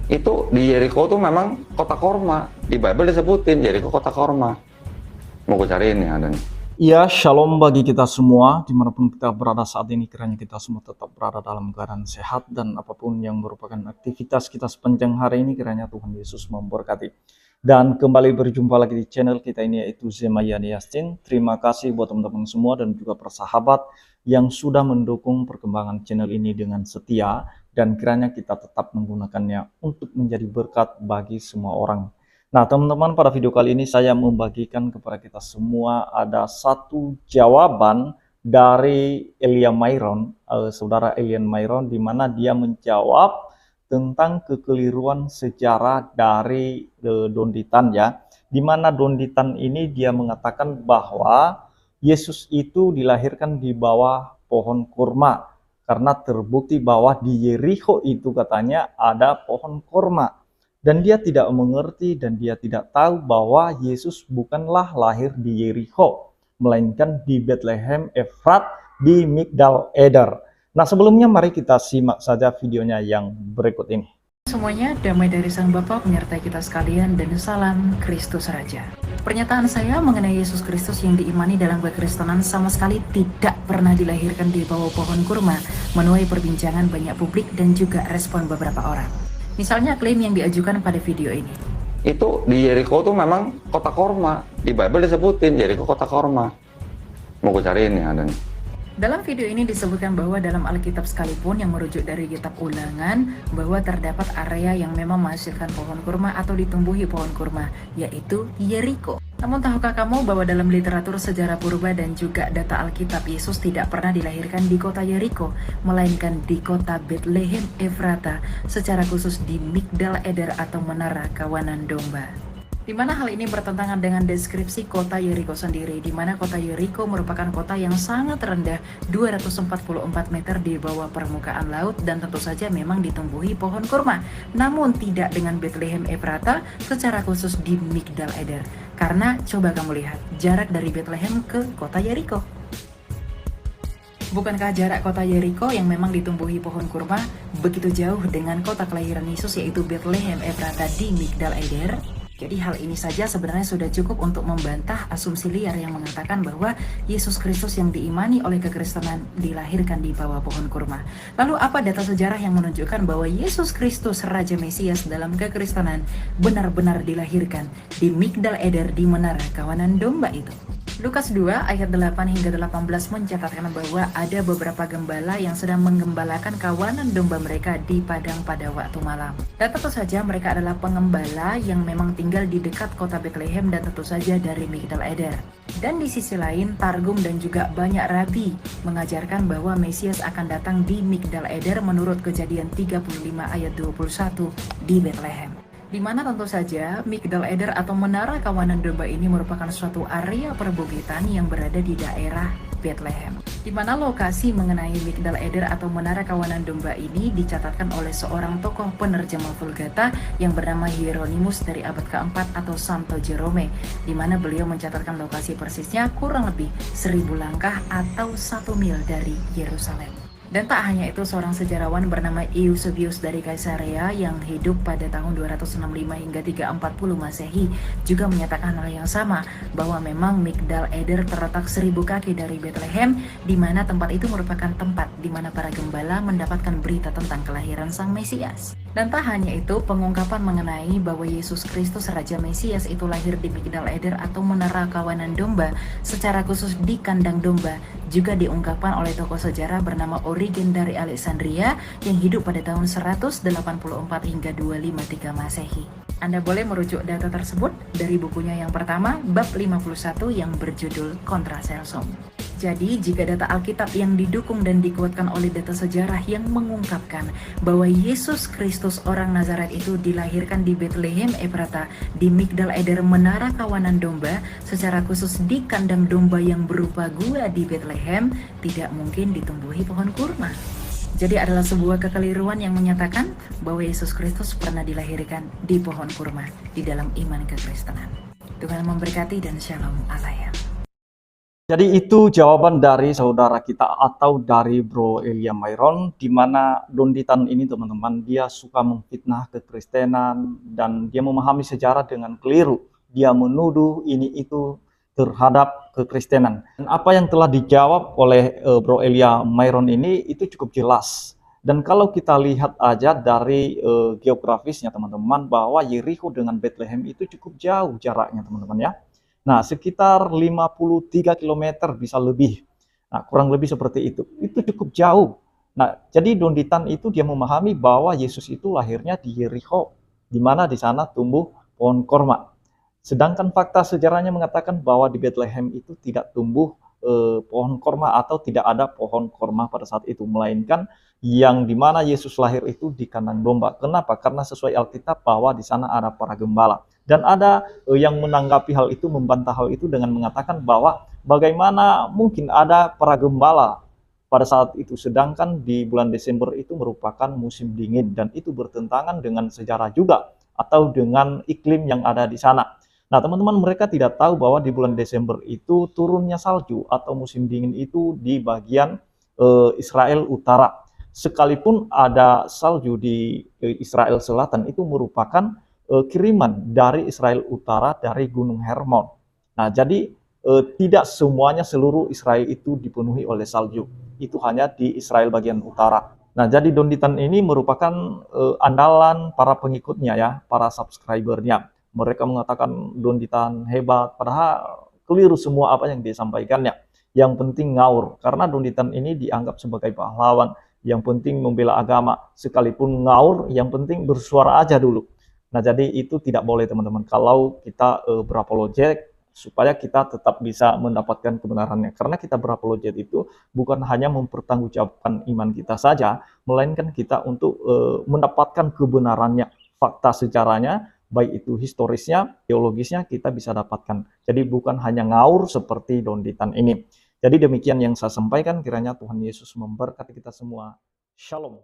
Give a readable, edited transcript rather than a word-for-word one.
Itu di Yeriko tuh memang kota korma. Di Bible disebutin Yeriko kota korma. Mau gue cariin ya ada nih. Ya, shalom bagi kita semua, dimanapun kita berada saat ini, kiranya kita semua tetap berada dalam keadaan sehat, dan apapun yang merupakan aktivitas kita sepanjang hari ini, kiranya Tuhan Yesus memberkati. Dan kembali berjumpa lagi di channel kita ini, yaitu Zemayan Yastin. Terima kasih buat teman-teman semua dan juga persahabat yang sudah mendukung perkembangan channel ini dengan setia, dan kiranya kita tetap menggunakannya untuk menjadi berkat bagi semua orang. Nah, teman-teman, pada video kali ini saya membagikan kepada kita semua ada satu jawaban dari Elia Myron, saudara Elia Myron, di mana dia menjawab tentang kekeliruan sejarah dari Donditan, ya. Di mana Donditan ini dia mengatakan bahwa Yesus itu dilahirkan di bawah pohon kurma, karena terbukti bahwa di Yeriko itu katanya ada pohon kurma. Dan dia tidak mengerti dan dia tidak tahu bahwa Yesus bukanlah lahir di Yeriko, melainkan di Bethlehem Efrat di Migdal Eder. Nah, sebelumnya mari kita simak saja videonya yang berikut ini. Semuanya, damai dari Sang Bapa menyertai kita sekalian, dan salam Kristus Raja. Pernyataan saya mengenai Yesus Kristus yang diimani dalam kekristenan sama sekali tidak pernah dilahirkan di bawah pohon kurma, menuai perbincangan banyak publik dan juga respon beberapa orang. Misalnya klaim yang diajukan pada video ini. Itu di Yeriko tuh memang kota korma. Di Bible disebutin Yeriko kota korma. Mau gue cariin ya ada nih. Dalam video ini disebutkan bahwa dalam Alkitab sekalipun yang merujuk dari kitab Ulangan, bahwa terdapat area yang memang menghasilkan pohon kurma atau ditumbuhi pohon kurma, yaitu Yeriko. Namun tahukah kamu bahwa dalam literatur sejarah purba dan juga data Alkitab, Yesus tidak pernah dilahirkan di kota Yeriko, melainkan di kota Bethlehem Efrata, secara khusus di Migdal Eder atau Menara Kawanan Domba. Di mana hal ini bertentangan dengan deskripsi kota Yeriko sendiri, di mana kota Yeriko merupakan kota yang sangat rendah, 244 meter di bawah permukaan laut, dan tentu saja memang ditumbuhi pohon kurma, namun tidak dengan Bethlehem Efrata, secara khusus di Migdal Eder. Karena coba kamu lihat jarak dari Bethlehem ke kota Yeriko. Bukankah jarak kota Yeriko yang memang ditumbuhi pohon kurma begitu jauh dengan kota kelahiran Yesus, yaitu Bethlehem Efrata di Migdal Eder? Jadi hal ini saja sebenarnya sudah cukup untuk membantah asumsi liar yang mengatakan bahwa Yesus Kristus yang diimani oleh kekristenan dilahirkan di bawah pohon kurma. Lalu apa data sejarah yang menunjukkan bahwa Yesus Kristus Raja Mesias dalam kekristenan benar-benar dilahirkan di Migdal Eder di Menara Kawanan Domba itu? Lukas 2 ayat 8 hingga 18 mencatatkan bahwa ada beberapa gembala yang sedang menggembalakan kawanan domba mereka di padang pada waktu malam. Dan tentu saja mereka adalah pengembala yang memang tinggal di dekat kota Bethlehem dan tentu saja dari Migdal Eder. Dan di sisi lain, Targum dan juga banyak rabi mengajarkan bahwa Mesias akan datang di Migdal Eder menurut Kejadian 35 ayat 21 di Bethlehem. Di mana tentu saja Migdal Eder atau Menara Kawanan Domba ini merupakan suatu area perbukitan yang berada di daerah Bethlehem. Di mana lokasi mengenai Migdal Eder atau Menara Kawanan Domba ini dicatatkan oleh seorang tokoh penerjemah Vulgata yang bernama Hieronymus dari abad keempat atau Santo Jerome, di mana beliau mencatatkan lokasi persisnya kurang lebih 1000 langkah atau 1 mil dari Yerusalem. Dan tak hanya itu, seorang sejarawan bernama Eusebius dari Kaisarea yang hidup pada tahun 265 hingga 340 Masehi juga menyatakan hal yang sama, bahwa memang Migdal Eder terletak 1000 kaki dari Bethlehem, di mana tempat itu merupakan tempat di mana para gembala mendapatkan berita tentang kelahiran Sang Mesias. Dan tak hanya itu, pengungkapan mengenai bahwa Yesus Kristus Raja Mesias itu lahir di Migdal Eder atau Menara Kawanan Domba, secara khusus di kandang domba, juga diungkapkan oleh tokoh sejarah bernama Origen dari Alexandria yang hidup pada tahun 184 hingga 253 Masehi. Anda boleh merujuk data tersebut dari bukunya yang pertama, bab 51 yang berjudul Contra Celsum. Jadi, jika data Alkitab yang didukung dan dikuatkan oleh data sejarah yang mengungkapkan bahwa Yesus Kristus orang Nazaret itu dilahirkan di Bethlehem Efrata, di Migdal Eder Menara Kawanan Domba, secara khusus di kandang domba yang berupa gua di Bethlehem, tidak mungkin ditumbuhi pohon kurma. Jadi adalah sebuah kekeliruan yang menyatakan bahwa Yesus Kristus pernah dilahirkan di pohon kurma di dalam iman kekristenan. Tuhan memberkati dan shalom alaikum. Jadi itu jawaban dari saudara kita atau dari Bro Elia Myron, di mana Donditan ini teman-teman, dia suka memfitnah kekristenan dan dia memahami sejarah dengan keliru. Dia menuduh ini itu terhadap kekristenan. Dan apa yang telah dijawab oleh Bro Elia Myron ini itu cukup jelas. Dan kalau kita lihat aja dari geografisnya teman-teman, bahwa Yeriko dengan Bethlehem itu cukup jauh jaraknya teman-teman ya. Nah, sekitar 53 kilometer bisa lebih. Nah, kurang lebih seperti itu. Itu cukup jauh. Nah, jadi Donditan itu dia memahami bahwa Yesus itu lahirnya di Yeriko, di mana di sana tumbuh pohon korma. Sedangkan fakta sejarahnya mengatakan bahwa di Bethlehem itu tidak tumbuh pohon korma atau tidak ada pohon korma pada saat itu, melainkan yang di mana Yesus lahir itu di kandang domba. Kenapa? Karena sesuai Alkitab bahwa di sana ada para gembala. Dan ada yang menanggapi hal itu, membantah hal itu dengan mengatakan bahwa bagaimana mungkin ada para gembala pada saat itu, sedangkan di bulan Desember itu merupakan musim dingin dan itu bertentangan dengan sejarah juga atau dengan iklim yang ada di sana. Nah, teman-teman, mereka tidak tahu bahwa di bulan Desember itu turunnya salju atau musim dingin itu di bagian Israel Utara. Sekalipun ada salju di Israel Selatan, itu merupakan kiriman dari Israel Utara dari Gunung Hermon. Nah, jadi tidak semuanya seluruh Israel itu dipenuhi oleh salju. Itu hanya di Israel bagian utara. Nah, jadi Donditan ini merupakan andalan para pengikutnya ya, para subscribernya. Mereka mengatakan Donditan hebat, padahal keliru semua apa yang disampaikannya. Yang penting ngaur, karena Donditan ini dianggap sebagai pahlawan. Yang penting membela agama, sekalipun ngaur, yang penting bersuara aja dulu. Nah, jadi itu tidak boleh teman-teman kalau kita berapologet, supaya kita tetap bisa mendapatkan kebenarannya. Karena kita berapologet itu bukan hanya mempertanggungjawabkan iman kita saja, melainkan kita untuk mendapatkan kebenarannya, fakta sejarahnya, baik itu historisnya, teologisnya kita bisa dapatkan. Jadi bukan hanya ngaur seperti Donditan ini. Jadi demikian yang saya sampaikan, kiranya Tuhan Yesus memberkati kita semua. Shalom.